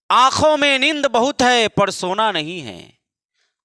आंखों में नींद बहुत है पर सोना नहीं है।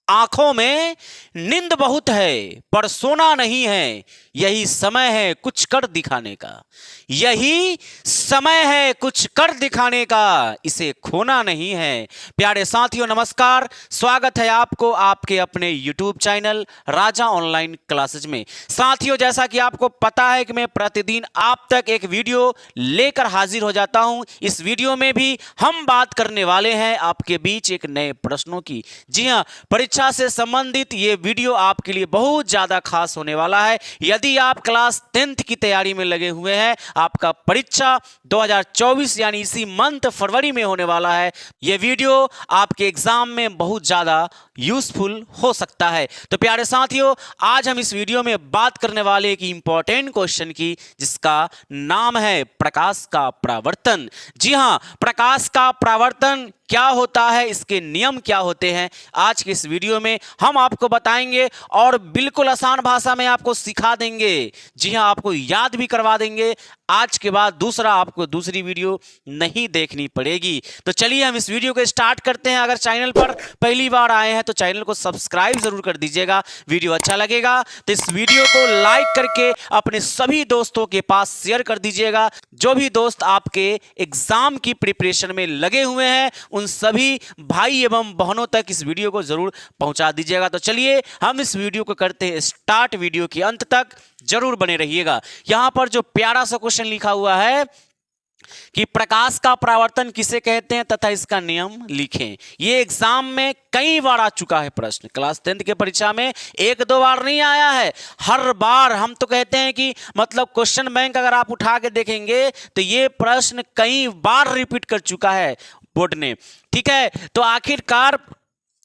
आंखों में नींद बहुत है पर सोना नहीं है। यही समय है कुछ कर दिखाने का। यही समय है कुछ कर दिखाने का। इसे खोना नहीं है। प्यारे साथियों नमस्कार, स्वागत है आपको आपके अपने YouTube चैनल राजा ऑनलाइन क्लासेज में। साथियों जैसा कि आपको पता है कि मैं प्रतिदिन आप तक एक वीडियो लेकर हाजिर हो जाता हूं। इस वीडियो में भी हम बात करने वाले हैं आपके बीच एक नए प्रश्नों की। जी हां, परीक्षा से संबंधित ये वीडियो आपके लिए बहुत ज्यादा खास होने वाला है। यदि आप क्लास 10th की तैयारी में लगे हुए हैं, आपका परीक्षा 2024 यानी इसी मंथ फरवरी में होने वाला है, यह वीडियो आपके एग्जाम में बहुत ज्यादा यूजफुल हो सकता है। तो प्यारे साथियों, आज हम इस वीडियो में बात करने वाले एक इंपॉर्टेंट क्वेश्चन की, जिसका नाम है प्रकाश का परावर्तन। जी हां, प्रकाश का परावर्तन क्या होता है, इसके नियम क्या होते हैं, आज के इस वीडियो में हम आपको बताएंगे और बिल्कुल आसान भाषा में आपको सिखा देंगे। जी हां, आपको याद भी करवा देंगे। आज के बाद दूसरा आपको दूसरी वीडियो नहीं देखनी पड़ेगी। तो चलिए हम इस वीडियो को स्टार्ट करते हैं। अगर चैनल पर पहली बार आए हैं तो चैनल को सब्सक्राइब जरूर कर दीजिएगा। वीडियो अच्छा लगेगा तो इस वीडियो को लाइक करके अपने सभी दोस्तों के पास शेयर कर दीजिएगा। जो भी दोस्त आपके एग्जाम की प्रिपरेशन में लगे हुए हैं, उन सभी भाई एवं बहनों तक इस वीडियो को जरूर पहुंचा दीजिएगा। तो चलिए हम इस वीडियो को करते हैं स्टार्ट। वीडियो के अंत तक जरूर बने रहिएगा। यहां पर जो प्यारा सा क्वेश्चन लिखा हुआ है कि प्रकाश का परावर्तन किसे कहते हैं तथा इसका नियम लिखें। यह एग्जाम में कई बार आ चुका है प्रश्न। क्लास 10th के परीक्षा में एक दो बार नहीं आया है, हर बार। हम तो कहते हैं कि मतलब क्वेश्चन बैंक अगर आप उठा के देखेंगे तो यह प्रश्न कई बार रिपीट कर चुका है बोर्ड ने। ठीक है, तो आखिरकार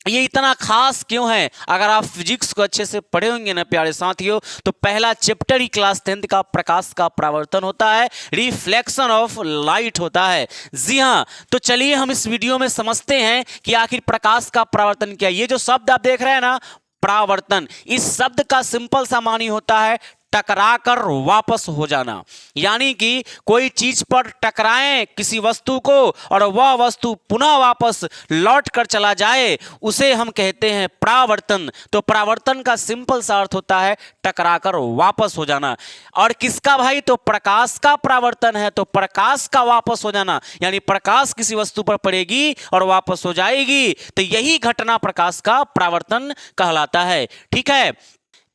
ये इतना खास क्यों है? अगर आप फिजिक्स को अच्छे से पढ़े होंगे ना प्यारे साथियों, तो पहला चैप्टर ही क्लास 10th का प्रकाश का परावर्तन होता है, रिफ्लेक्शन ऑफ लाइट होता है। जी हां, तो चलिए हम इस वीडियो में समझते हैं कि आखिर प्रकाश का परावर्तन क्या है। ये जो शब्द आप देख रहे हैं ना, परावर्तन, इस शब्द का सिंपल सा मानी होता है टकराकर वापस हो जाना। यानी कि कोई चीज पर टकराएं किसी वस्तु को और वह वस्तु पुनः वापस लौट कर चला जाए, उसे हम कहते हैं परावर्तन। तो परावर्तन का सिंपल सा अर्थ होता है टकराकर वापस हो जाना। और किसका भाई? तो प्रकाश का परावर्तन है, तो प्रकाश का वापस हो जाना, यानी प्रकाश किसी वस्तु पर पड़ेगी और वापस हो जाएगी, तो यही घटना प्रकाश का परावर्तन कहलाता है। ठीक है,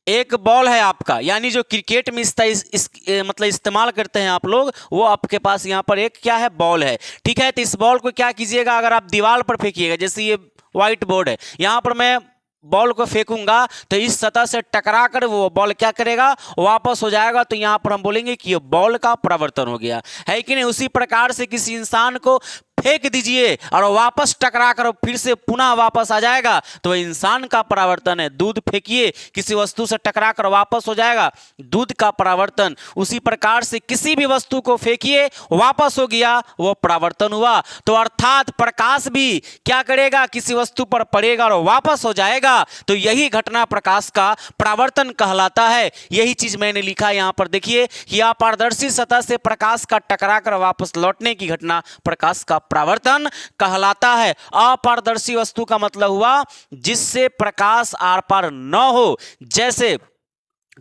एक बॉल है आपका, यानी जो क्रिकेट में मतलब इस्तेमाल करते हैं आप लोग, वो आपके पास यहाँ पर एक क्या है, बॉल है। ठीक है, तो इस बॉल को क्या कीजिएगा, अगर आप दीवार पर फेंकिएगा, जैसे ये व्हाइट बोर्ड है, यहाँ पर मैं बॉल को फेंकूंगा तो इस सतह से टकरा कर वो बॉल क्या करेगा, वापस हो जाएगा। तो यहाँ पर हम बोलेंगे कि ये बॉल का परावर्तन हो गया, है कि नहीं। उसी प्रकार से किसी इंसान को फेंक दीजिए और वापस टकरा कर फिर से पुनः वापस आ जाएगा, तो इंसान का परावर्तन है। दूध फेंकिए, किसी वस्तु से टकरा कर वापस हो जाएगा, दूध का परावर्तन। उसी प्रकार से किसी भी वस्तु को फेंकिए, वापस हो गया, वो परावर्तन हुआ। तो अर्थात प्रकाश भी क्या करेगा, किसी वस्तु पर पड़ेगा और वापस हो जाएगा, तो यही घटना प्रकाश का परावर्तन कहलाता है। यही चीज मैंने लिखा है यहाँ पर, देखिए कि अपारदर्शी सतह से प्रकाश का टकरा कर वापस लौटने की घटना प्रकाश का परावर्तन कहलाता है। अपारदर्शी वस्तु का मतलब हुआ जिससे प्रकाश आर पार न हो, जैसे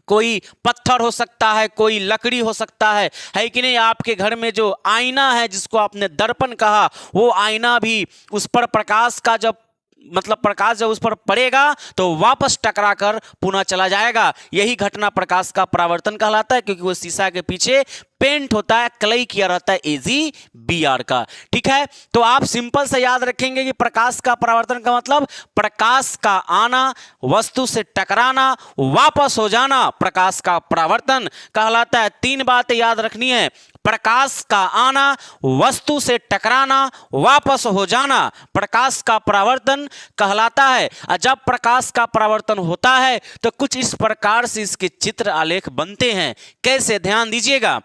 कोई पत्थर हो सकता है, कोई लकड़ी हो सकता है कि नहीं। आपके घर में जो आईना है, जिसको आपने दर्पण कहा, वो आईना भी उस पर प्रकाश का प्रकाश जब उस पर पड़ेगा तो वापस टकरा कर पुनः चला जाएगा। यही घटना प्रकाश का परावर्तन कहलाता है, क्योंकि वो शीशा के पीछे पेंट होता है, क्ले किया रहता है AgBr का। ठीक है, तो आप सिंपल से याद रखेंगे कि प्रकाश का परावर्तन का मतलब प्रकाश का आना, वस्तु से टकराना, वापस हो जाना, प्रकाश का परावर्तन कहलाता है। 3 बातें याद रखनी है, प्रकाश का आना, वस्तु से टकराना, वापस हो जाना, प्रकाश का परावर्तन कहलाता है। और जब प्रकाश का परावर्तन होता है तो कुछ इस प्रकार से इसके चित्र आलेख बनते हैं। कैसे, ध्यान दीजिएगा।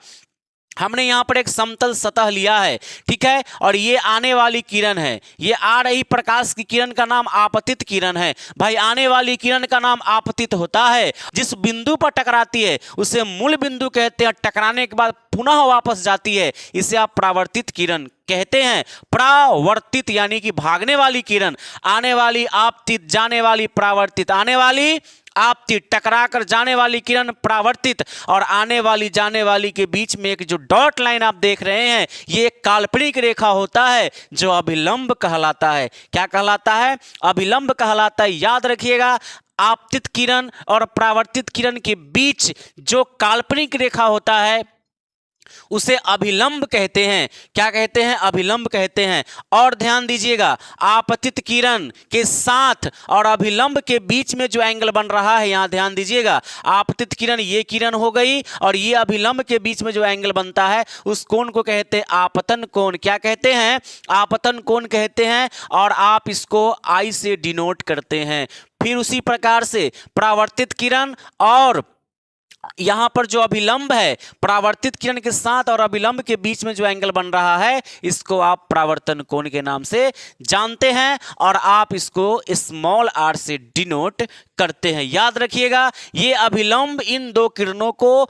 हमने यहाँ पर एक समतल सतह लिया है, ठीक है, और ये आने वाली किरण है, ये आ रही प्रकाश की किरण का नाम आपतित किरण है। भाई आने वाली किरण का नाम आपतित होता है, जिस बिंदु पर टकराती है उसे मूल बिंदु कहते हैं, टकराने के बाद पुनः वापस जाती है, इसे आप परावर्तित किरण कहते हैं। परावर्तित यानी कि भागने वाली किरण, आने वाली आपतित, जाने वाली परावर्तित, आने वाली आपतित, टकरा कर जाने वाली किरण परावर्तित, और आने वाली जाने वाली के बीच में एक जो डॉट लाइन आप देख रहे हैं, ये एक काल्पनिक रेखा होता है जो अभिलंब कहलाता है। क्या कहलाता है? अभिलंब कहलाता है। याद रखिएगा, आपतित किरण और परावर्तित किरण के बीच जो काल्पनिक रेखा होता है उसे अभिलंब कहते हैं। क्या कहते हैं? अभिलंब कहते हैं। और ध्यान दीजिएगा, आपतित किरण के साथ और अभिलंब के बीच में जो एंगल बन रहा है, यहां ध्यान दीजिएगा, आपतित किरण ये किरण हो गई और ये अभिलंब के बीच में जो एंगल बनता है उस कोण को कहते हैं आपतन कोण। क्या कहते हैं? आपतन कोण कहते हैं, और आप इसको आई से डिनोट करते हैं। फिर उसी प्रकार से परावर्तित किरण और यहां पर जो अभिलंब है, परावर्तित किरण के साथ और अभिलंब के बीच में जो एंगल बन रहा है, इसको आप परावर्तन कोण के नाम से जानते हैं, और आप इसको स्मॉल आर से डिनोट करते हैं। याद रखिएगा, ये अभिलंब इन दो किरणों को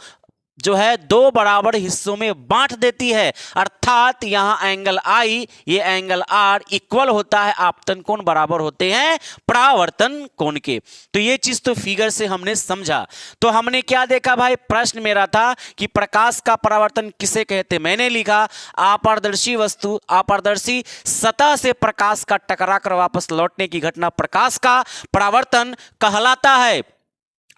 जो है दो बराबर हिस्सों में बांट देती है, अर्थात यहां एंगल आई, ये एंगल आर इक्वल होता है, आपतन कोण बराबर होते हैं परावर्तन कोण के। तो ये चीज तो फिगर से हमने समझा। तो हमने क्या देखा भाई? प्रश्न मेरा था कि प्रकाश का परावर्तन किसे कहते? मैंने लिखा अपारदर्शी वस्तु, अपारदर्शी सतह से प्रकाश का टकरा कर वापस लौटने की घटना प्रकाश का परावर्तन कहलाता है।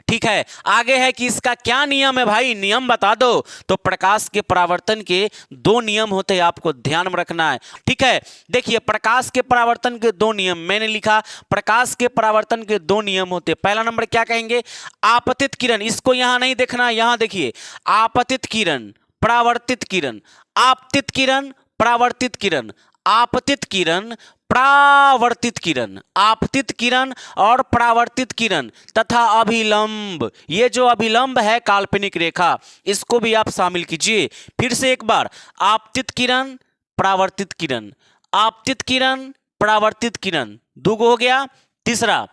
ठीक है, आगे है कि इसका क्या नियम है भाई? नियम बता दो। तो प्रकाश के परावर्तन के दो नियम होते हैं, आपको ध्यान में रखना है। ठीक है, देखिए प्रकाश के परावर्तन के दो नियम मैंने लिखा। प्रकाश के परावर्तन के दो नियम होते हैं। पहला नंबर क्या कहेंगे? आपतित किरण, इसको यहां नहीं देखना, यहां देखिए, आपतित किरण, परावर्तित किरण, आपतित किरण, परावर्तित किरण, आपतित किरण, परावर्तित किरण, आपतित किरण और परावर्तित किरण तथा अभिलंब। ये जो अभिलंब है काल्पनिक रेखा, इसको भी आप शामिल कीजिए। फिर से एक बार, आपतित किरण, परावर्तित किरण, आपतित किरण, परावर्तित किरण, दो हो गया। तीसरा,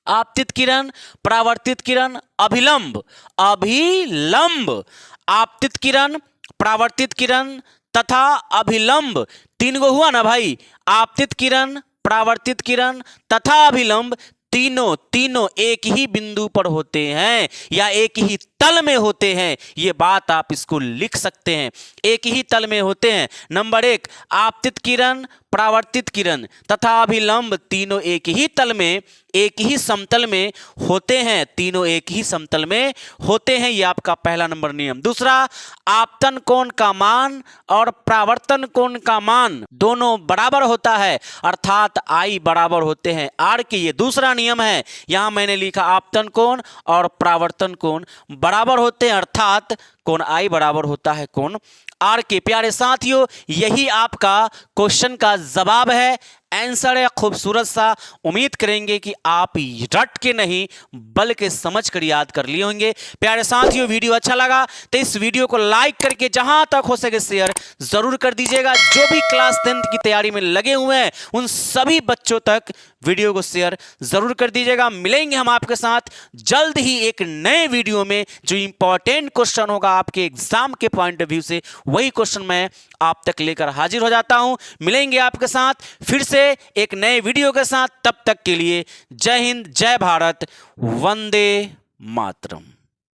आपतित किरण, परावर्तित किरण, अभिलंब, अभिलंब, आपतित किरण, परावर्तित किरण तथा अभिलंब, तीन गो हुआ ना भाई? आपतित किरण, परावर्तित किरण तथा अभिलंब, तीनों एक ही बिंदु पर होते हैं या एक ही तल में होते हैं। ये बात आप इसको लिख सकते हैं, एक ही तल में होते हैं। नंबर एक, आपतित किरण, परावर्तित किरण तथा अभिलंब तीनों एक ही तल में, एक ही समतल में होते हैं, तीनों एक ही समतल में होते हैं। ये आपका पहला नंबर नियम। दूसरा, आपतन कोण का मान और परावर्तन कोण का मान दोनों बराबर होता है, अर्थात आई बराबर होते हैं आर के। ये दूसरा नियम है। यहां मैंने लिखा आपतन कोण और परावर्तन कोण बराबर होते हैं, अर्थात कोण आई बराबर होता है कोण आर के। प्यारे साथियों, यही आपका क्वेश्चन का जवाब है, आंसर है खूबसूरत सा। उम्मीद करेंगे कि आप रट के नहीं बल्कि समझ कर याद कर लिए होंगे। प्यारे साथियों, वीडियो अच्छा लगा तो इस वीडियो को लाइक करके जहां तक हो सके शेयर जरूर कर दीजिएगा। जो भी क्लास 10th की तैयारी में लगे हुए हैं उन सभी बच्चों तक वीडियो को शेयर जरूर कर दीजिएगा। मिलेंगे हम आपके साथ जल्द ही एक नए वीडियो में। जो इंपॉर्टेंट क्वेश्चन होगा आपके एग्जाम के पॉइंट ऑफ व्यू से, वही क्वेश्चन मैं आप तक लेकर हाजिर हो जाता हूं। मिलेंगे आपके साथ फिर से एक नए वीडियो के साथ। तब तक के लिए जय हिंद, जय भारत, वंदे मातरम।